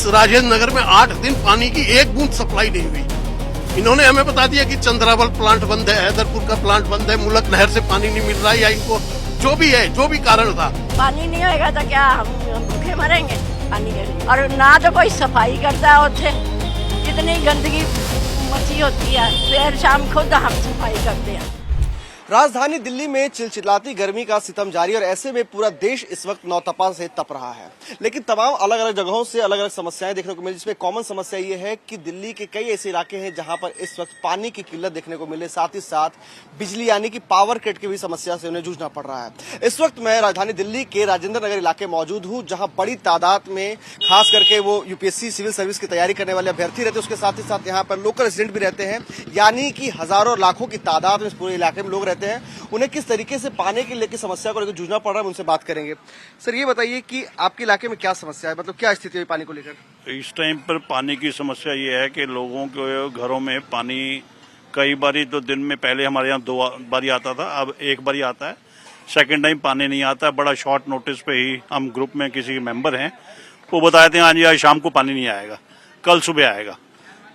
इस राजेंद्र नगर में 8 दिन पानी की एक बूंद सप्लाई नहीं हुई। इन्होंने हमें बता दिया कि चंद्रावल प्लांट बंद है, हैदरपुर का प्लांट बंद है, मुलक नहर से पानी नहीं मिल रहा है, या इनको जो भी है, जो भी कारण था। पानी नहीं होएगा तो क्या हम भूखे मरेंगे पानी के लिए? और ना तो कोई सफाई करता है, उठे इतनी गंदगी मची होती है, फिर शाम खुद हम सफाई करते हैं। राजधानी दिल्ली में चिलचिलाती गर्मी का सितम जारी और ऐसे में पूरा देश इस वक्त नौतपा से तप रहा है। लेकिन तमाम अलग अलग जगहों से अलग अलग समस्याएं देखने को मिली, जिसमें कॉमन समस्या ये है कि दिल्ली के कई ऐसे इलाके हैं जहां पर इस वक्त पानी की किल्लत देखने को मिले, साथ ही साथ बिजली यानी कि पावर कट की भी समस्या से उन्हें जूझना पड़ रहा है। इस वक्त मैं राजधानी दिल्ली के राजेंद्र नगर इलाके मौजूद हूँ, जहाँ बड़ी तादाद में खास करके वो यूपीएससी सिविल सर्विस की तैयारी करने वाले अभ्यर्थी रहते हैं, उसके साथ ही साथ यहाँ पर लोकल रेजिडेंट भी रहते हैं, यानी कि हजारों लाखों की तादाद में इस पूरे इलाके में लोग रहते हैं। उन्हें किस तरीके से पानी की लेकर समस्या को लेकर जूझना पड़ रहा है, उनसे बात करेंगे। सर ये बताइए कि आपके इलाके में क्या समस्या है, मतलब क्या स्थिति है पानी को लेकर? इस टाइम पर पानी की समस्या ये है कि लोगों के घरों में पानी कई बारी तो दिन में पहले हमारे यहाँ 2 बारी आता था, अब 1 बारी आता है। सेकंड टाइम पानी नहीं आता है। बड़ा शॉर्ट नोटिस पे ही हम ग्रुप में किसी मेंबर हैं, वो बताते हैं हाँ जी आज शाम को पानी नहीं आएगा, कल सुबह आएगा।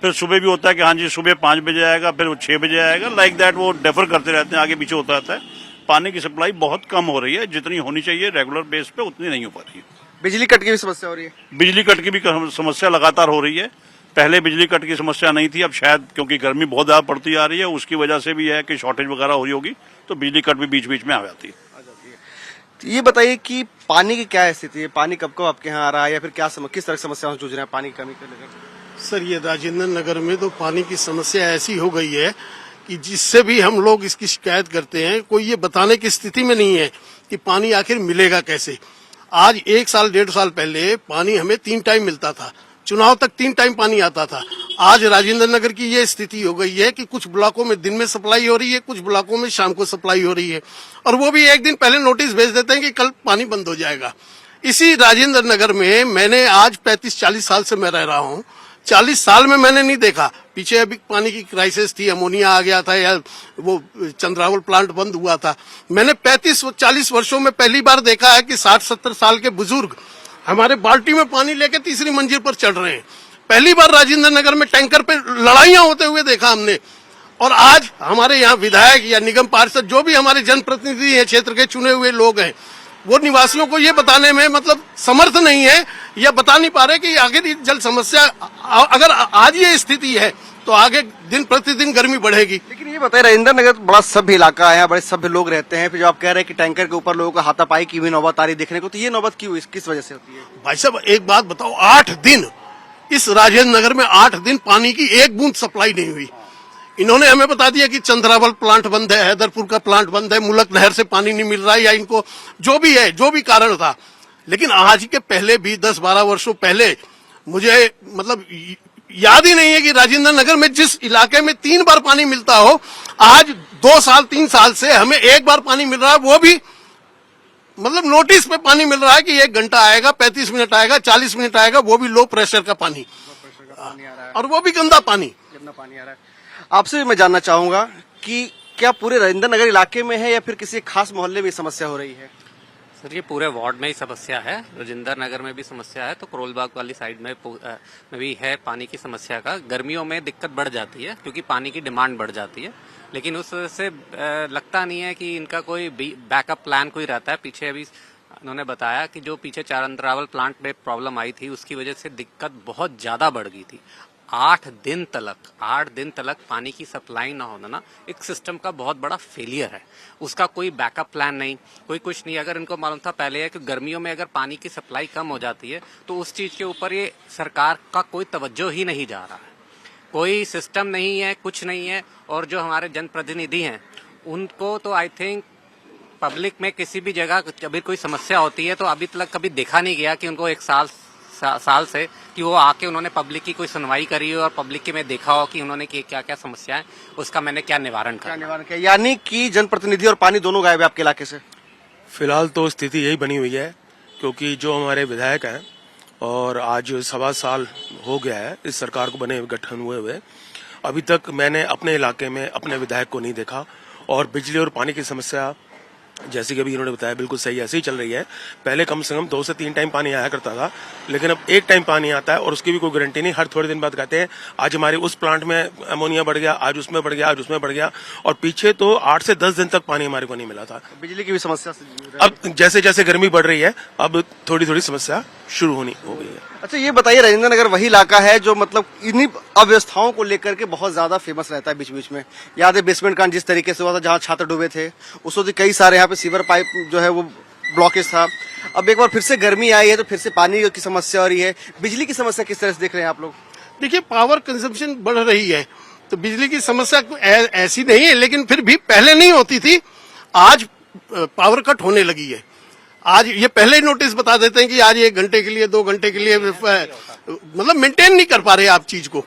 फिर सुबह भी होता है कि हाँ जी सुबह 5 बजे आएगा, फिर वो 6 बजे आएगा। लाइक दैट वो डेफर करते रहते हैं, आगे पीछे होता रहता है। पानी की सप्लाई बहुत कम हो रही है, जितनी होनी चाहिए रेगुलर बेस पे उतनी नहीं हो पा रही है। बिजली कट की भी समस्या हो रही है? बिजली कट की भी समस्या लगातार हो रही है। पहले बिजली कट की समस्या नहीं थी, अब शायद क्योंकि गर्मी बहुत ज्यादा पड़ती आ रही है उसकी वजह से भी है कि शॉर्टेज वगैरह हो रही होगी, तो बिजली कट भी बीच बीच में आ जाती है। ये बताइए कि पानी की क्या स्थिति है, पानी कब कब आपके यहाँ आ रहा है, या फिर क्या किस तरह की समस्याओं से जूझ रहे हैं पानी की कमी को लेकर? सर ये राजेंद्र नगर में तो पानी की समस्या ऐसी हो गई है कि जिससे भी हम लोग इसकी शिकायत करते हैं, कोई ये बताने की स्थिति में नहीं है कि पानी आखिर मिलेगा कैसे। आज 1 साल 1.5 साल पहले पानी हमें 3 टाइम मिलता था, चुनाव तक 3 टाइम पानी आता था। आज राजेंद्र नगर की ये स्थिति हो गई है कि कुछ ब्लॉकों में दिन में सप्लाई हो रही है, कुछ ब्लॉकों में शाम को सप्लाई हो रही है, और वो भी 1 दिन पहले नोटिस भेज देते हैं कि कल पानी बंद हो जाएगा। इसी राजेंद्र नगर में मैंने आज 35-40 साल से मैं रह रहा हूँ, 40 साल में मैंने नहीं देखा। पीछे अभी पानी की क्राइसिस थी, अमोनिया आ गया था, या वो चंद्रावल प्लांट बंद हुआ था। मैंने 35-40 वर्षों में पहली बार देखा है कि 60-70 साल के बुजुर्ग हमारे बाल्टी में पानी लेके तीसरी मंजिल पर चढ़ रहे हैं। पहली बार राजेंद्र नगर में टैंकर पे लड़ाइयां होते हुए देखा हमने। और आज हमारे यहाँ विधायक या निगम पार्षद जो भी हमारे जनप्रतिनिधि हैं, क्षेत्र के चुने हुए लोग हैं, वो निवासियों को ये बताने में मतलब समर्थ नहीं है, या बता नहीं पा रहे कि आगे जल समस्या अगर आज ये स्थिति है तो आगे दिन प्रतिदिन गर्मी बढ़ेगी। लेकिन ये बताइए, राजेंद्र नगर बड़ा सभ्य इलाका है, बड़े सभ्य लोग रहते हैं, फिर जो आप कह रहे हैं कि टैंकर के ऊपर लोगों को हाथापाई की भी नौबत आ रही देखने को, तो ये नौबत क्यों, किस वजह से होती है? भाई साहब एक बात बताओ, 8 दिन इस राजेंद्र नगर में 8 दिन पानी की एक बूंद सप्लाई नहीं हुई। इन्होंने हमें बता दिया कि चंद्रावल प्लांट बंद है, हैदरपुर का प्लांट बंद है, मुलक नहर से पानी नहीं मिल रहा है, या इनको जो भी है, जो भी कारण था। लेकिन आज के पहले भी 10-12 वर्षों पहले मुझे मतलब याद ही नहीं है कि राजेंद्र नगर में जिस इलाके में 3 बार पानी मिलता हो, आज 2 साल 3 साल से हमें 1 बार पानी मिल रहा है, वो भी मतलब नोटिस पे पानी मिल रहा है कि 1 घंटा आएगा, 35 मिनट आएगा, 40 मिनट आएगा, वो भी लो प्रेशर का पानी, और वो भी गंदा पानी आ रहा है। आपसे मैं जानना चाहूंगा कि क्या पूरे राजेंद्र नगर इलाके में है या फिर किसी खास मोहल्ले में समस्या हो रही है? सर ये पूरे वार्ड में ही समस्या है, राजेंद्र नगर में भी समस्या है, तो करोलबाग वाली साइड में भी है पानी की समस्या का। गर्मियों में दिक्कत बढ़ जाती है क्योंकि पानी की डिमांड बढ़ जाती है, लेकिन उस वजह से लगता नहीं है कि इनका कोई बैकअप प्लान कोई रहता है। पीछे अभी उन्होंने बताया कि जो पीछे चंद्रावल प्लांट में प्रॉब्लम आई थी उसकी वजह से दिक्कत बहुत ज्यादा बढ़ गई थी। 8 दिन तक पानी की सप्लाई ना होना ना एक सिस्टम का बहुत बड़ा फेलियर है। उसका कोई बैकअप प्लान नहीं, कोई कुछ नहीं। अगर इनको मालूम था पहले है कि गर्मियों में अगर पानी की सप्लाई कम हो जाती है तो उस चीज के ऊपर ये सरकार का कोई तवज्जो ही नहीं जा रहा है, कोई सिस्टम नहीं है, कुछ नहीं है। और जो हमारे जनप्रतिनिधि हैं उनको तो आई थिंक पब्लिक में किसी भी जगह अभी कोई समस्या होती है तो अभी तक कभी देखा नहीं गया कि उनको 1 साल से कि वो आके उन्होंने पब्लिक की कोई सुनवाई करी हो और पब्लिक के में देखा हो कि उन्होंने क्या क्या समस्याएं, उसका मैंने क्या निवारण किया। यानी कि जनप्रतिनिधि और पानी दोनों गायब है आपके इलाके से? फिलहाल तो स्थिति यही बनी हुई है, क्योंकि जो हमारे विधायक हैं और आज 1.25 साल हो गया है इस सरकार को बने गठन हुए, अभी तक मैंने अपने इलाके में अपने विधायक को नहीं देखा। और बिजली और पानी की समस्या जैसे कि अभी इन्होंने बताया बिल्कुल सही ऐसे ही चल रही है। पहले कम से कम 2 से 3 टाइम पानी आया करता था, लेकिन अब 1 टाइम पानी आता है और उसकी भी कोई गारंटी नहीं। हर थोड़े दिन बाद कहते हैं आज हमारे उस प्लांट में अमोनिया बढ़ गया, आज उसमें बढ़ गया, आज उसमें बढ़ गया। और पीछे तो 8 से 10 दिन तक पानी हमारे को नहीं मिला था। बिजली की भी समस्या अब जैसे जैसे गर्मी बढ़ रही है अब थोड़ी थोड़ी समस्या शुरू हो गई है। अच्छा ये बताइए, राजेंद्र नगर वही इलाका है जो मतलब इन्हीं अव्यवस्थाओं को लेकर के बहुत ज्यादा फेमस रहता है बीच बीच में। याद है बेसमेंट कांड जिस तरीके से हुआ था, जहां छात्र डूबे थे, उस वक्त कई सारे यहाँ पे सीवर पाइप जो है वो ब्लॉकेज था। अब एक बार फिर से गर्मी आई है तो फिर से पानी की समस्या हो रही है। बिजली की समस्या किस तरह से देख रहे हैं आप लोग? देखिए, पावर कंजम्पशन बढ़ रही है तो बिजली की समस्या ऐसी नहीं है, लेकिन फिर भी पहले नहीं होती थी। आज पावर कट होने लगी है। आज ये पहले ही नोटिस बता देते हैं कि आज 1 घंटे के लिए 2 घंटे के लिए, मतलब मेंटेन नहीं कर पा रहे आप चीज को।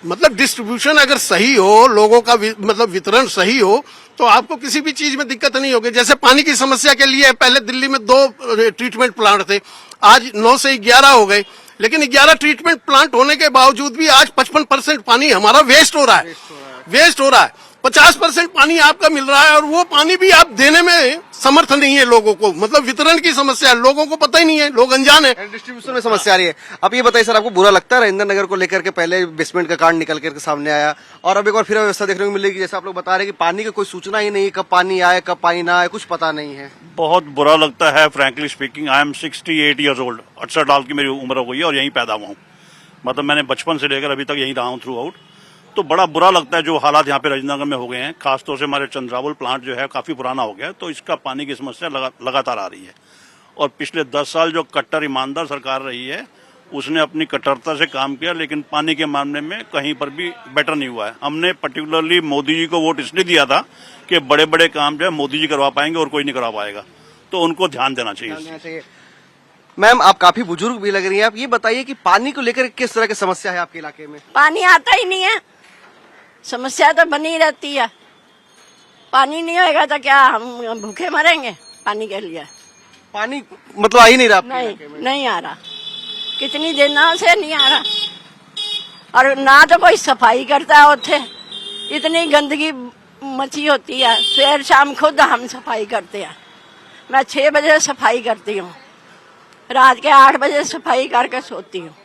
मतलब डिस्ट्रीब्यूशन अगर सही हो, लोगों का मतलब वितरण सही हो, तो आपको किसी भी चीज में दिक्कत नहीं होगी। जैसे पानी की समस्या के लिए पहले दिल्ली में 2 ट्रीटमेंट प्लांट थे, आज 9 से 11 हो गए, लेकिन 11 ट्रीटमेंट प्लांट होने के बावजूद भी आज 55% पानी हमारा वेस्ट हो रहा है। 50% पानी आपका मिल रहा है और वो पानी भी आप देने में समर्थ नहीं है लोगों को। मतलब वितरण की समस्या है, लोगों को पता ही नहीं है, लोग अनजान है। डिस्ट्रीब्यूशन में समस्या आ रही है। अब ये बताइए सर, आपको बुरा लगता है राजेंद्र नगर को लेकर के? पहले बेसमेंट का कांड निकल करके सामने आया और अब एक बार फिर व्यवस्था देखने को मिलेगी, जैसे आप लोग बता रहे हैं कि पानी की कोई सूचना ही नहीं, कब पानी आए कब पानी ना आए कुछ पता नहीं है। बहुत बुरा लगता है। Frankly speaking, I am 68 years old. 68 साल की मेरी उम्र हो गई है और यहीं पैदा हुआ हूँ। मतलब मैंने बचपन से लेकर अभी तक यहीं रहा हूँ थ्रू आउट। तो बड़ा बुरा लगता है जो हालात यहाँ पे राजेंद्र नगर में हो गए हैं। खासतौर से हमारे चंद्रावल प्लांट जो है काफी पुराना हो गया है, तो इसका पानी की समस्या लगातार आ रही है। और पिछले 10 साल जो कट्टर ईमानदार सरकार रही है उसने अपनी कट्टरता से काम किया, लेकिन पानी के मामले में कहीं पर भी बेटर नहीं हुआ है। हमने पर्टिकुलरली मोदी जी को वोट इसलिए दिया था कि बड़े बड़े काम जो है मोदी जी करवा पाएंगे और कोई नहीं करवा पाएगा, तो उनको ध्यान देना चाहिए। मैम आप काफी बुजुर्ग भी लग रही हैं, आप ये बताइए कि पानी को लेकर किस तरह की समस्या है आपके इलाके में? पानी आता ही नहीं है, समस्या तो बनी रहती है। पानी नहीं होएगा तो क्या हम भूखे मरेंगे? पानी के लिए पानी मतलब आ ही नहीं रहा आपके नहीं, इलाके में? नहीं आ रहा, कितनी दिनों से नहीं आ रहा। और ना तो कोई सफाई करता है, उठे इतनी गंदगी मची होती है। फिर शाम खुद हम सफाई करते हैं। मैं 6 बजे सफाई करती हूँ, रात के 8 बजे सफाई करके सोती हूँ।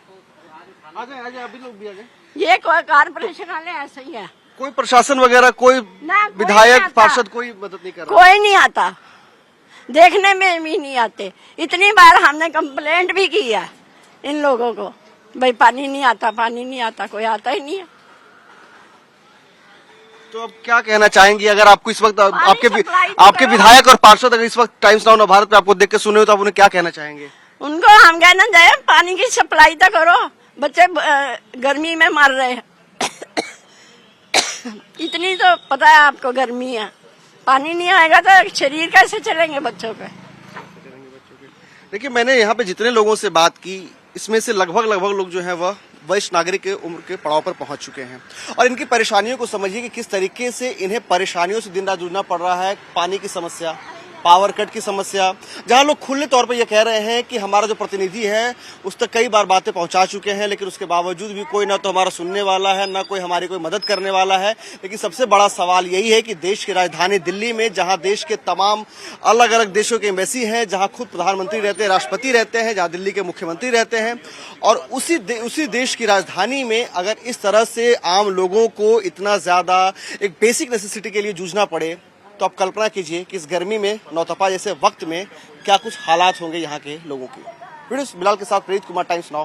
आगे अभी लोग भी आगे। ये कोई कारपोरेशन वाले ऐसे ही है, कोई प्रशासन वगैरह, कोई ना, कोई विधायक नहीं आता। पार्षद कोई मदद नहीं कर रहा? कोई नहीं आता, देखने में भी नहीं आते। इतनी बार हमने कंप्लेंट भी की है इन लोगों को, भाई पानी नहीं आता, पानी नहीं आता, कोई आता ही नहीं है। तो अब क्या कहना चाहेंगी? अगर आपको इस वक्त आपके सप्लाई तो आपके करो। विधायक और पार्षद अगर इस वक्त टाइम्स नाउ भारत पे आपको देख के सुने हो तो आप उन्हें क्या कहना चाहेंगे? उनको हम कहना चाहिए पानी की सप्लाई तो करो, बच्चे गर्मी में मर रहे हैं। इतनी तो पता है आपको गर्मी है, पानी नहीं आएगा तो शरीर कैसे चलेंगे बच्चों के? देखिए मैंने यहाँ पे जितने लोगों से बात की, इसमें से लगभग लोग जो है वह वरिष्ठ नागरिक के उम्र के पड़ाव पर पहुंच चुके हैं और इनकी परेशानियों को समझिए कि किस तरीके से इन्हें परेशानियों से दिन रात जूझना पड़ रहा है। पानी की समस्या, पावर कट की समस्या, जहां लोग खुले तौर पर यह कह रहे हैं कि हमारा जो प्रतिनिधि है उस तक कई बार बातें पहुंचा चुके हैं, लेकिन उसके बावजूद भी कोई ना तो हमारा सुनने वाला है, ना कोई हमारी कोई मदद करने वाला है। लेकिन सबसे बड़ा सवाल यही है कि देश की राजधानी दिल्ली में, जहां देश के तमाम अलग अलग देशों के एम्बेसी हैं, जहां खुद प्रधानमंत्री रहते हैं, राष्ट्रपति रहते हैं, जहां दिल्ली के मुख्यमंत्री रहते हैं, और उसी देश की राजधानी में अगर इस तरह से आम लोगों को इतना ज्यादा एक बेसिक नेसेसिटी के लिए जूझना पड़े, तो आप कल्पना कीजिए कि इस गर्मी में, नौतपा जैसे वक्त में क्या कुछ हालात होंगे यहाँ के लोगों के। वीडियो बिलाल के साथ प्रेरित कुमार, टाइम्स नाउ।